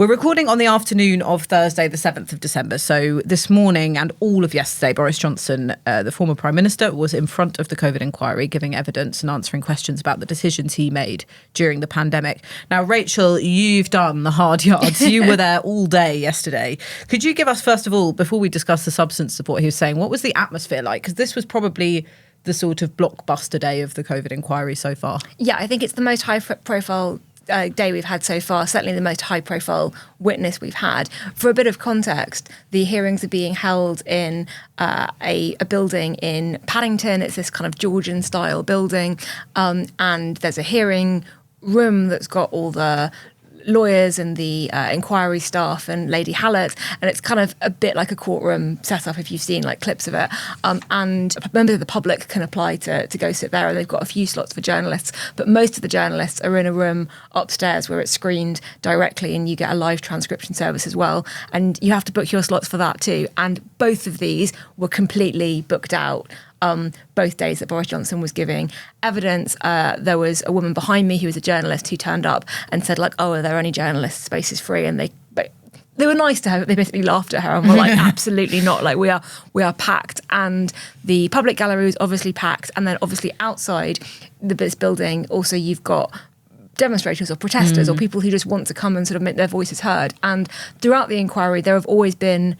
We're recording on the afternoon of Thursday, the 7th of December. So this morning and all of yesterday, Boris Johnson, the former Prime Minister, was in front of the COVID inquiry, giving evidence and answering questions about the decisions he made during the pandemic. Now, Rachel, you've done the hard yards. You were there all day yesterday. Could you give us, first of all, before we discuss the substance of what he was saying, what was the atmosphere like? Because this was probably the sort of blockbuster day of the COVID inquiry so far. Yeah, I think it's the most high-profile day we've had so far, certainly the most high-profile witness we've had. For a bit of context, the hearings are being held in a building in Paddington. It's this kind of Georgian-style building, and there's a hearing room that's got all the lawyers and the inquiry staff and Lady Hallett, and it's kind of a bit like a courtroom setup if you've seen like clips of it, and members of the public can apply to go sit there, and they've got a few slots for journalists, but most of the journalists are in a room upstairs where it's screened directly and you get a live transcription service as well, and you have to book your slots for that too, and both of these were completely booked out. Both days that Boris Johnson was giving evidence. There was a woman behind me who was a journalist who turned up and said, like, oh, are there any journalist spaces free? And they were nice to her. They basically laughed at her and were like, absolutely not. Like, we are packed. And the public gallery was obviously packed. And then obviously outside this building, also you've got demonstrators or protesters or people who just want to come and sort of make their voices heard. And throughout the inquiry, there have always been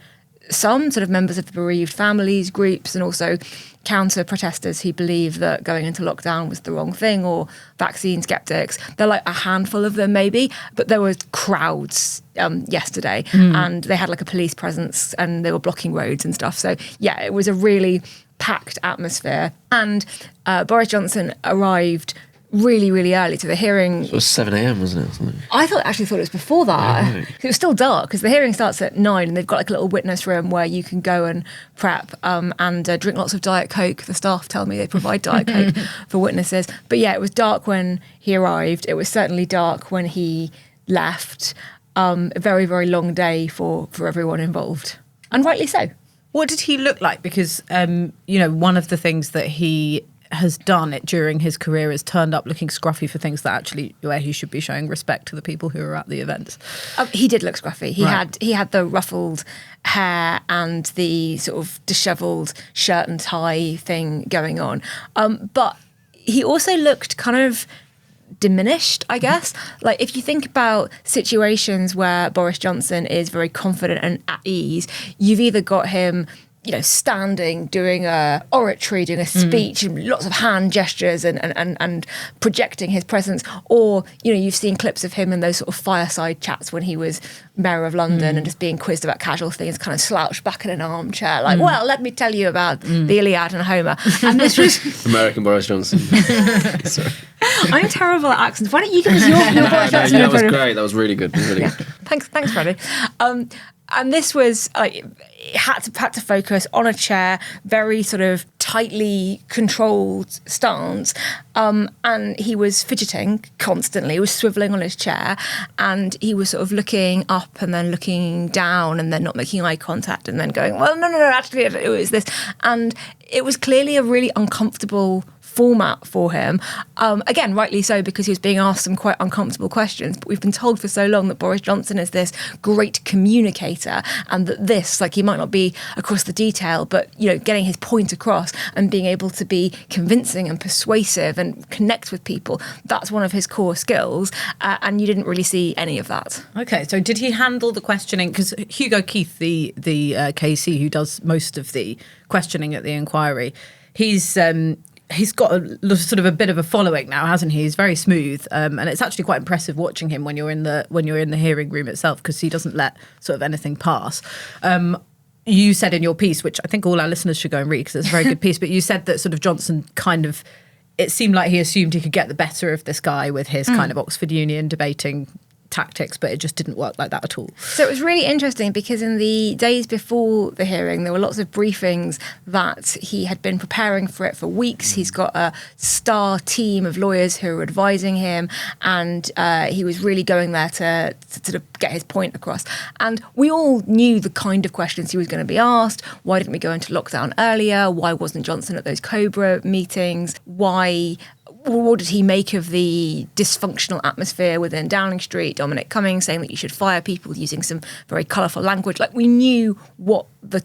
some sort of members of the bereaved families, groups, and also counter-protesters who believe that going into lockdown was the wrong thing, or vaccine skeptics. They're like a handful of them maybe, but there was crowds yesterday, and they had like a police presence and they were blocking roads and stuff. So yeah, it was a really packed atmosphere. And Boris Johnson arrived really, really early to the hearing. It was 7 a.m, wasn't it? Something. I actually thought it was before that. Yeah, really? It was still dark because the hearing starts at 9 and they've got like a little witness room where you can go and prep and drink lots of Diet Coke. The staff tell me they provide Diet Coke for witnesses. But yeah, it was dark when he arrived. It was certainly dark when he left. A very, very long day for everyone involved. And rightly so. What did he look like? Because, one of the things that he has done it during his career is turned up looking scruffy for things that actually where he should be showing respect to the people who are at the events. He did look scruffy. He had the ruffled hair and the sort of dishevelled shirt and tie thing going on. But he also looked kind of diminished, I guess. Like if you think about situations where Boris Johnson is very confident and at ease, you've either got him standing, doing a oratory, doing a speech, and lots of hand gestures and projecting his presence. Or, you've seen clips of him in those sort of fireside chats when he was Mayor of London and just being quizzed about casual things, kind of slouched back in an armchair, like, well, let me tell you about the Iliad and Homer. And this was... American Boris Johnson. Sorry. I'm terrible at accents. Why don't you give us your Boris Johnson? That was great. That was really good. Really good. Thanks, Freddie. And this was had to focus on a chair, very sort of tightly controlled stance, and he was fidgeting constantly. He was swiveling on his chair, and he was sort of looking up and then looking down and then not making eye contact and then going, well, no, actually it was this. And it was clearly a really uncomfortable format for him. Again, rightly so, because he was being asked some quite uncomfortable questions. But we've been told for so long that Boris Johnson is this great communicator, and that this, like, he might not be across the detail, but, getting his point across and being able to be convincing and persuasive and connect with people, that's one of his core skills. And you didn't really see any of that. Okay, so did he handle the questioning? Because Hugo Keith, the KC who does most of the questioning at the inquiry, he's got a sort of a bit of a following now, hasn't he? He's very smooth, and it's actually quite impressive watching him when you're in the hearing room itself, because he doesn't let sort of anything pass. You said in your piece, which I think all our listeners should go and read because it's a very good piece, but you said that sort of Johnson it seemed like he assumed he could get the better of this guy with his kind of Oxford Union debating tactics, but it just didn't work like that at all. So it was really interesting because in the days before the hearing, there were lots of briefings that he had been preparing for it for weeks. He's got a star team of lawyers who are advising him, and he was really going there to sort of get his point across. And we all knew the kind of questions he was going to be asked. Why didn't we go into lockdown earlier? Why wasn't Johnson at those Cobra meetings? Why what did he make of the dysfunctional atmosphere within Downing Street? Dominic Cummings saying that you should fire people using some very colourful language. Like, we knew what the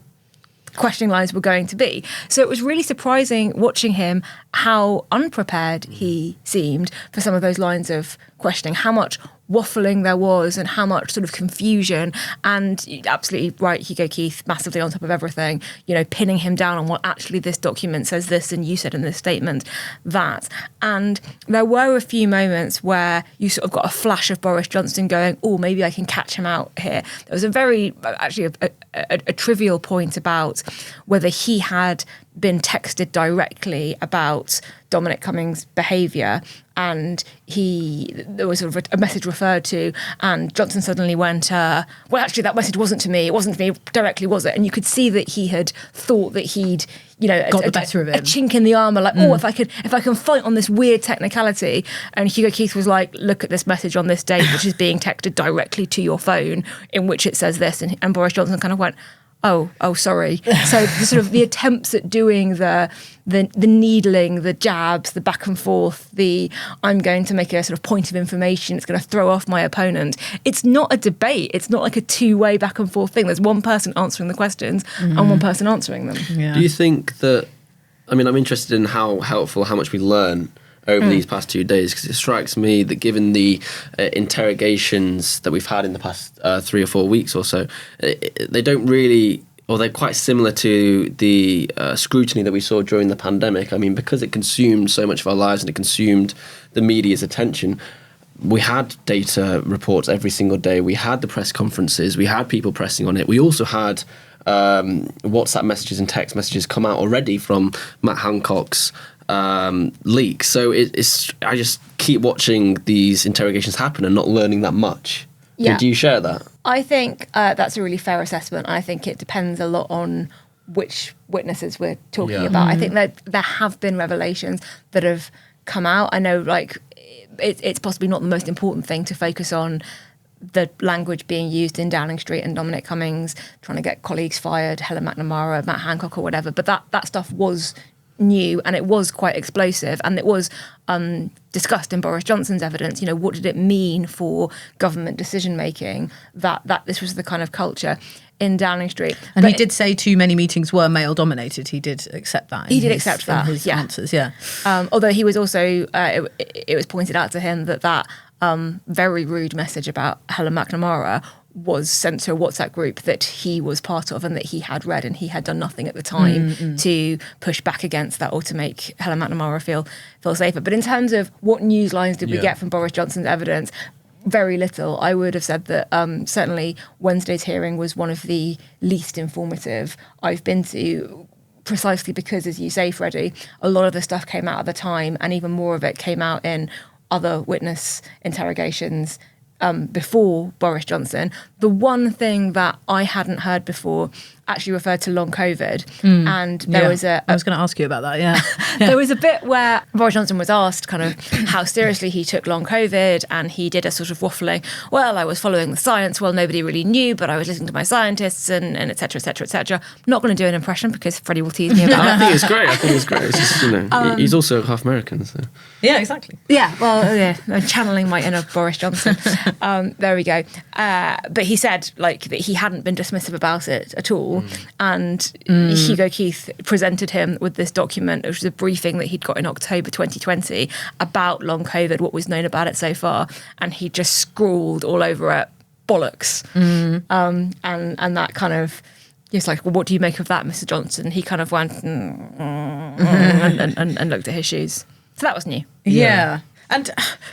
questioning lines were going to be. So it was really surprising watching him how unprepared he seemed for some of those lines of questioning, how much waffling there was and how much sort of confusion. And absolutely right, Hugo Keith massively on top of everything, pinning him down on, well, actually this document says this and you said in this statement that. And there were a few moments where you sort of got a flash of Boris Johnson going, oh, maybe I can catch him out here. There was a trivial point about whether he had been texted directly about Dominic Cummings' behaviour, and there was sort of a message referred to, and Johnson suddenly went, well, actually, that message wasn't to me. It wasn't to me directly, was it? And you could see that he had thought that he'd, got the better of him. A chink in the armour, like, if I can fight on this weird technicality. And Hugo Keith was like, look at this message on this date, which is being texted directly to your phone, in which it says this. And Boris Johnson kind of went, oh, sorry. So the attempts at doing the needling, the jabs, the back and forth, I'm going to make a sort of point of information, it's going to throw off my opponent. It's not a debate. It's not like a two-way back and forth thing. There's one person answering the questions and one person answering them. Yeah. Do you think that, I'm interested in how helpful, how much we learn over these past 2 days, because it strikes me that given the interrogations that we've had in the past 3 or 4 weeks or so, they don't really, or they're quite similar to the scrutiny that we saw during the pandemic. Because it consumed so much of our lives and it consumed the media's attention, we had data reports every single day. We had the press conferences. We had people pressing on it. We also had WhatsApp messages and text messages come out already from Matt Hancock's leak. So I just keep watching these interrogations happen and not learning that much. Yeah. Do you share that? I think that's a really fair assessment. I think it depends a lot on which witnesses we're talking about. I think that there have been revelations that have come out. I know, like, it's possibly not the most important thing to focus on the language being used in Downing Street and Dominic Cummings trying to get colleagues fired, Helen McNamara, Matt Hancock or whatever, but that stuff was new and it was quite explosive, and it was discussed in Boris Johnson's evidence. What did it mean for government decision making that this was the kind of culture in Downing Street? And he did say too many meetings were male dominated. He did accept that. He did accept that. In his answers, yeah. Although he was also, it was pointed out to him that very rude message about Helen McNamara was sent to a WhatsApp group that he was part of and that he had read, and he had done nothing at the time to push back against that or to make Helen McNamara feel safer. But in terms of what news lines did we get from Boris Johnson's evidence, very little. I would have said that certainly Wednesday's hearing was one of the least informative I've been to, precisely because, as you say, Freddie, a lot of the stuff came out at the time, and even more of it came out in other witness interrogations before Boris Johnson. The one thing that I hadn't heard before actually referred to long COVID. And there was I was going to ask you about that, yeah. There was a bit where Boris Johnson was asked kind of how seriously he took long COVID, and he did a sort of waffling, well, I was following the science, well, nobody really knew, but I was listening to my scientists and et cetera, et cetera, et cetera. I'm not going to do an impression because Freddie will tease me about I it. think it's great. It's just, he's also half American, so. Yeah, exactly. Yeah, well, I'm channeling my inner Boris Johnson. There we go. But he said that he hadn't been dismissive about it at all. And Hugo Keith presented him with this document, which was a briefing that he'd got in October 2020 about long COVID, what was known about it so far. And he just scrawled all over it, bollocks. And that kind of, it's like, well, what do you make of that, Mr. Johnson? He kind of went and looked at his shoes. So that was new. Yeah.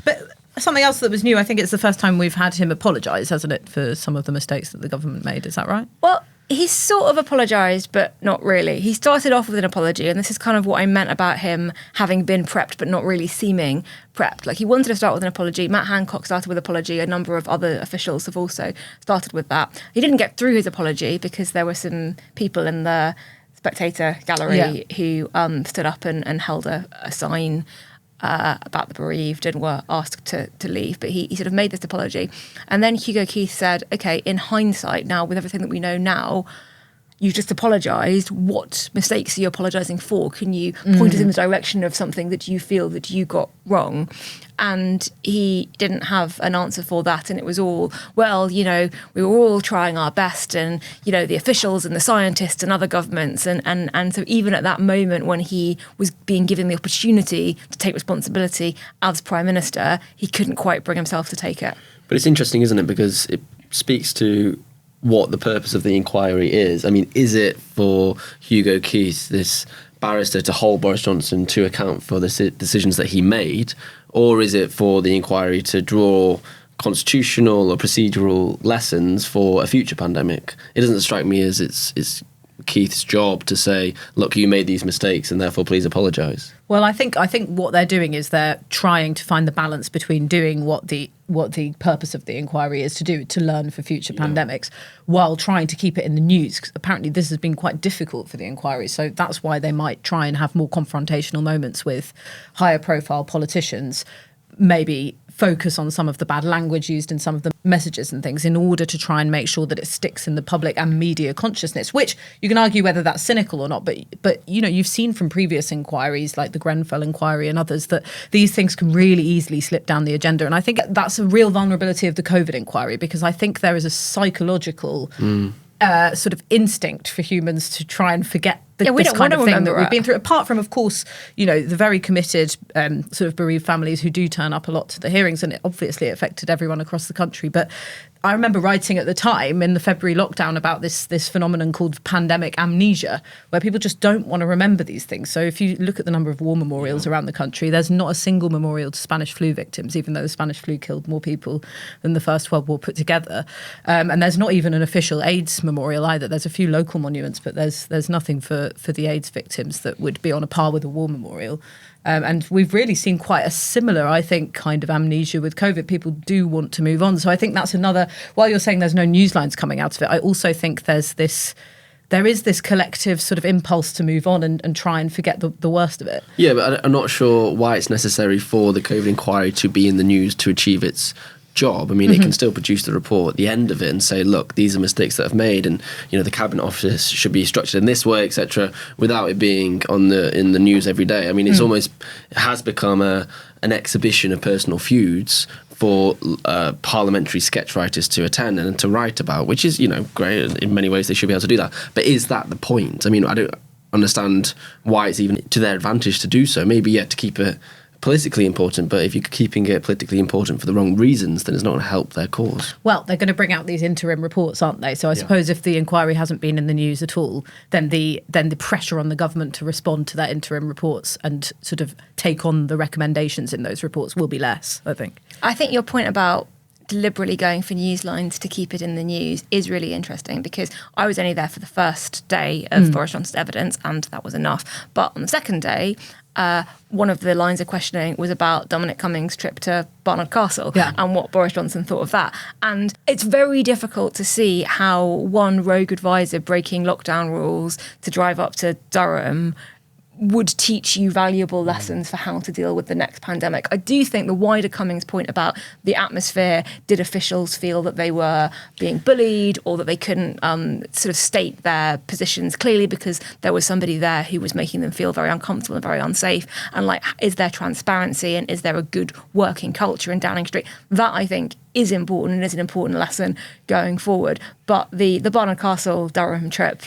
But something else that was new, I think it's the first time we've had him apologise, hasn't it, for some of the mistakes that the government made. Is that right? Well, he sort of apologised, but not really. He started off with an apology, and this is kind of what I meant about him having been prepped but not really seeming prepped. Like, he wanted to start with an apology. Matt Hancock started with an apology. A number of other officials have also started with that. He didn't get through his apology because there were some people in the spectator gallery who stood up and held a sign about the bereaved and were asked to leave. But he sort of made this apology. And then Hugo Keith said, okay, in hindsight, now with everything that we know now, you just apologised. What mistakes are you apologising for? Can you point us in the direction of something that you feel that you got wrong? And he didn't have an answer for that. And it was all, well, we were all trying our best, and, the officials and the scientists and other governments. And so even at that moment when he was being given the opportunity to take responsibility as Prime Minister, he couldn't quite bring himself to take it. But it's interesting, isn't it? Because it speaks to what the purpose of the inquiry is. I mean, is it for Hugo Keith, this barrister, to hold Boris Johnson to account for the decisions that he made? Or is it for the inquiry to draw constitutional or procedural lessons for a future pandemic? It doesn't strike me as it's Keith's job to say, look, you made these mistakes and therefore please apologise. Well, I think what they're doing is they're trying to find the balance between doing what the purpose of the inquiry is to do, to learn for future pandemics, while trying to keep it in the news. 'Cause apparently this has been quite difficult for the inquiry. So that's why they might try and have more confrontational moments with higher profile politicians, maybe focus on some of the bad language used in some of the messages and things in order to try and make sure that it sticks in the public and media consciousness, which you can argue whether that's cynical or not. But you've seen from previous inquiries like the Grenfell inquiry and others that these things can really easily slip down the agenda. And I think that's a real vulnerability of the COVID inquiry, because I think there is a psychological sort of instinct for humans to try and forget this kind of thing that we've been through, apart from, of course, the very committed sort of bereaved families who do turn up a lot to the hearings, and it obviously affected everyone across the country. But I remember writing at the time in the February lockdown about this phenomenon called pandemic amnesia, where people just don't want to remember these things. So if you look at the number of war memorials around the country, there's not a single memorial to Spanish flu victims, even though the Spanish flu killed more people than the First World War put together. And there's not even an official AIDS memorial either. There's a few local monuments, but there's nothing for the AIDS victims that would be on a par with a war memorial. And we've really seen quite a similar, I think, kind of amnesia with COVID. People do want to move on. So I think that's another, while you're saying there's no news lines coming out of it, I also think there is this collective sort of impulse to move on and try and forget the worst of it. Yeah, but I'm not sure why it's necessary for the COVID inquiry to be in the news to achieve its job. I mean, it can still produce the report at the end of it and say, look, these are mistakes that I've made, and the cabinet office should be structured in this way, etc., without it being in the news every day. I mean, it has become an exhibition of personal feuds for parliamentary sketch writers to attend and to write about, which is great. In many ways they should be able to do that, but is that the point? I mean, I don't understand why it's even to their advantage to do so. Maybe to keep it politically important, but if you're keeping it politically important for the wrong reasons, then it's not going to help their cause. Well, they're going to bring out these interim reports, aren't they? So I suppose if the inquiry hasn't been in the news at all, then the pressure on the government to respond to that interim reports and sort of take on the recommendations in those reports will be less, I think. I think your point about deliberately going for news lines to keep it in the news is really interesting, because I was only there for the first day of Boris Johnson's evidence, and that was enough. But on the second day, one of the lines of questioning was about Dominic Cummings' trip to Barnard Castle and what Boris Johnson thought of that. And it's very difficult to see how one rogue advisor breaking lockdown rules to drive up to Durham would teach you valuable lessons for how to deal with the next pandemic. I do think the wider Cummings point about the atmosphere, did officials feel that they were being bullied or that they couldn't sort of state their positions clearly because there was somebody there who was making them feel very uncomfortable and very unsafe? And is there transparency and is there a good working culture in Downing Street? That, I think, is important and is an important lesson going forward. But the Barnard Castle Durham trip,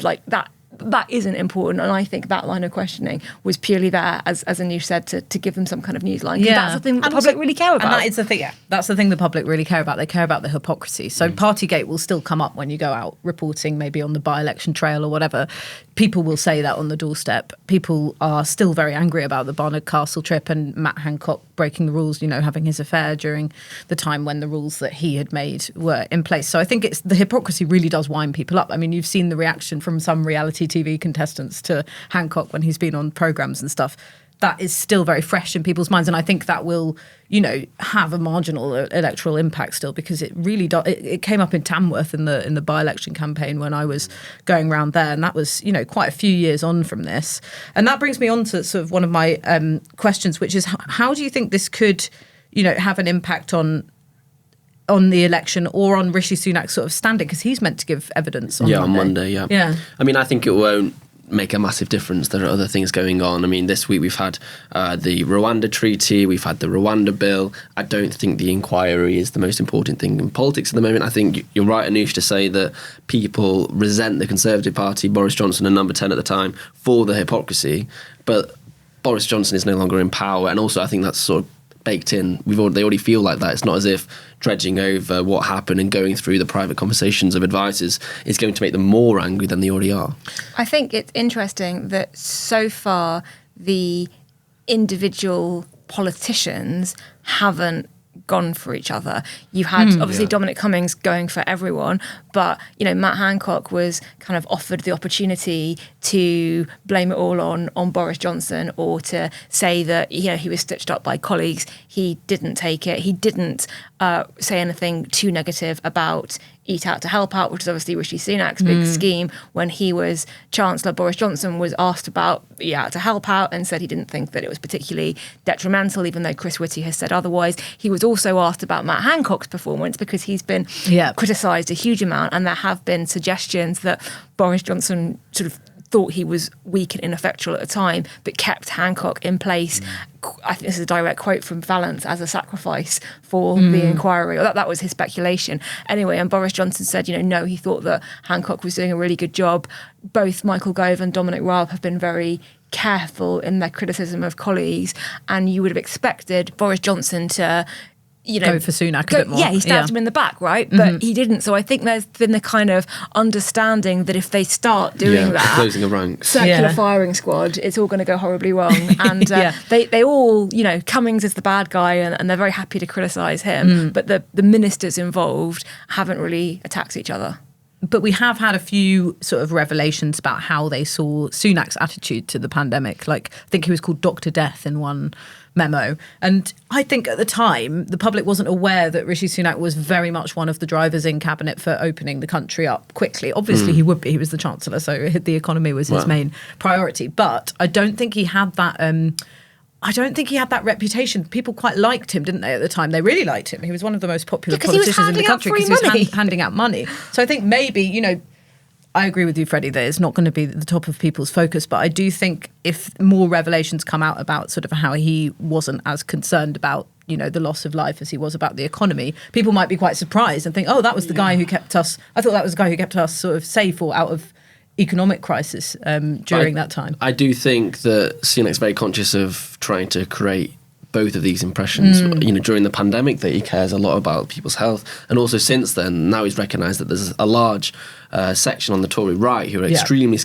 that isn't important, and I think that line of questioning was purely there, as Anoosh said, to give them some kind of news line. That's the thing the public really care about. And that is the thing, that's the thing the public really care about. They care about the hypocrisy. So Partygate will still come up when you go out reporting, maybe on the by-election trail or whatever. People will say that on the doorstep. People are still very angry about the Barnard Castle trip and Matt Hancock breaking the rules, having his affair during the time when the rules that he had made were in place. So I think the hypocrisy really does wind people up. I mean, you've seen the reaction from some reality TV contestants to Hancock when he's been on programmes and stuff. That is still very fresh in people's minds, and I think that will, have a marginal electoral impact still, because it really does. It came up in Tamworth in the by-election campaign when I was going around there, and that was, quite a few years on from this. And that brings me on to sort of one of my questions, which is how do you think this could, have an impact on on the election or on Rishi Sunak's sort of standing, because he's meant to give evidence on Monday. On Monday, yeah. I mean, I think it won't make a massive difference. There are other things going on. I mean, this week we've had the Rwanda treaty, we've had the Rwanda bill. I don't think the inquiry is the most important thing in politics at the moment. I think you're right, Anoosh, to say that people resent the Conservative Party, Boris Johnson and number 10 at the time, for the hypocrisy. But Boris Johnson is no longer in power, and also I think that's sort of baked in. They already feel like that. It's not as if dredging over what happened and going through the private conversations of advisors is going to make them more angry than they already are. I think it's interesting that so far the individual politicians haven't gone for each other. You had obviously Dominic Cummings going for everyone, but Matt Hancock was kind of offered the opportunity to blame it all on Boris Johnson, or to say that he was stitched up by colleagues. He didn't take it. He didn't say anything too negative about Eat Out to Help Out, which is obviously Rishi Sunak's big scheme. When he was Chancellor, Boris Johnson was asked about Eat Out to Help Out and said he didn't think that it was particularly detrimental, even though Chris Whitty has said otherwise. He was also asked about Matt Hancock's performance, because he's been criticised a huge amount, and there have been suggestions that Boris Johnson sort of thought he was weak and ineffectual at the time, but kept Hancock in place. I think this is a direct quote from Valance, as a sacrifice for the inquiry, or that was his speculation. Anyway, and Boris Johnson said, no, he thought that Hancock was doing a really good job. Both Michael Gove and Dominic Raab have been very careful in their criticism of colleagues, and you would have expected Boris Johnson to go for Sunak a bit more. Yeah, he stabbed him in the back, right? But he didn't. So I think there's been the kind of understanding that if they start doing that, closing the ranks, circular firing squad, it's all going to go horribly wrong. And they all, Cummings is the bad guy, and they're very happy to criticise him. But the ministers involved haven't really attacked each other. But we have had a few sort of revelations about how they saw Sunak's attitude to the pandemic. Like, I think he was called Dr. Death in one memo. And I think at the time, the public wasn't aware that Rishi Sunak was very much one of the drivers in cabinet for opening the country up quickly. Obviously, he would be. He was the Chancellor, so the economy was his main priority. But I don't think he had that... I don't think he had that reputation. People quite liked him, didn't they, at the time? They really liked him. He was one of the most popular politicians in the country because he was handing out money. So I think maybe, I agree with you, Freddie, that it's not going to be the top of people's focus. But I do think if more revelations come out about sort of how he wasn't as concerned about, the loss of life as he was about the economy, people might be quite surprised and think, oh, that was the guy who kept us, I thought that was the guy who kept us sort of safe or out of economic crisis during that time. I do think that Sunak's very conscious of trying to create both of these impressions. During the pandemic, that he cares a lot about people's health, and also since then, now he's recognised that there's a large section on the Tory right who are extremely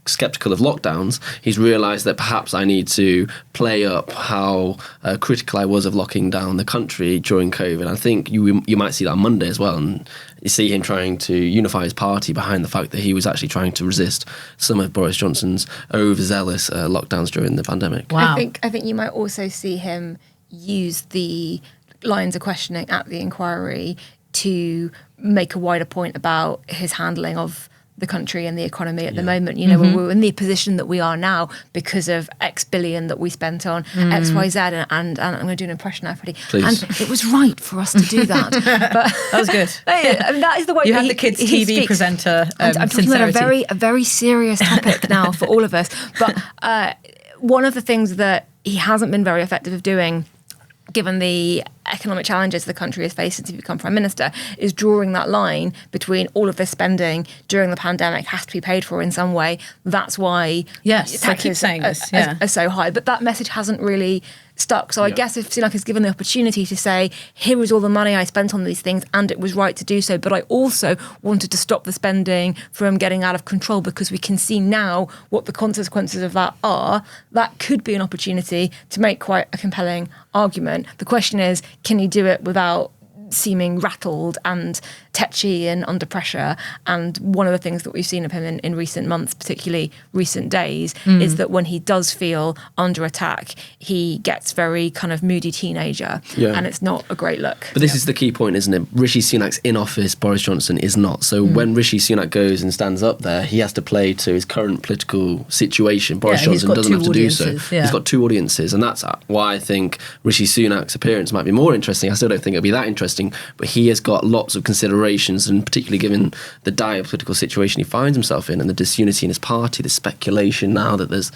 sceptical of lockdowns. He's realised that perhaps I need to play up how critical I was of locking down the country during COVID. I think you might see that on Monday as well, and you see him trying to unify his party behind the fact that he was actually trying to resist some of Boris Johnson's overzealous lockdowns during the pandemic. Wow. I think you might also see him use the lines of questioning at the inquiry to make a wider point about his handling of the country and the economy at the moment. We're in the position that we are now because of X billion that we spent on X, Y, Z, and I'm going to do an impression now, Freddie. Please. And it was right for us to do that. But that was good. I mean, that is the way you had the kids' TV presenter. I'm talking about a very serious topic now for all of us. But one of the things that he hasn't been very effective of doing, given the economic challenges the country has faced since he become Prime Minister, is drawing that line between all of this spending during the pandemic has to be paid for in some way. That's why taxes are so high. But that message hasn't really stuck. So I guess if Sunak is given the opportunity to say, here is all the money I spent on these things and it was right to do so, but I also wanted to stop the spending from getting out of control because we can see now what the consequences of that are, that could be an opportunity to make quite a compelling argument. The question is, can you do it without seeming rattled and tetchy and under pressure? And one of the things that we've seen of him in recent months, particularly recent days, is that when he does feel under attack, he gets very kind of moody teenager, and it's not a great look. But this is the key point, isn't it? Rishi Sunak's in office, Boris Johnson is not. So when Rishi Sunak goes and stands up there, he has to play to his current political situation. Boris Johnson doesn't have to do so. He's got two audiences, and that's why I think Rishi Sunak's appearance might be more interesting. I still don't think it'll be that interesting interesting. But he has got lots of considerations, and particularly given the dire political situation he finds himself in and the disunity in his party, the speculation now that there's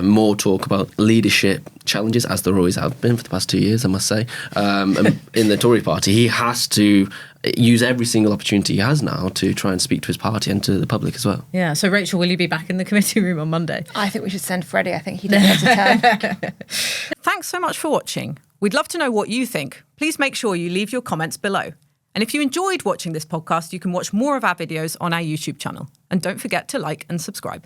more talk about leadership challenges, as there always have been for the past 2 years, I must say, in the Tory party. He has to use every single opportunity he has now to try and speak to his party and to the public as well. Yeah, so Rachel, will you be back in the committee room on Monday? I think we should send Freddie. I think he deserves a turn. Thanks so much for watching. We'd love to know what you think. Please make sure you leave your comments below. And if you enjoyed watching this podcast, you can watch more of our videos on our YouTube channel. And don't forget to like and subscribe.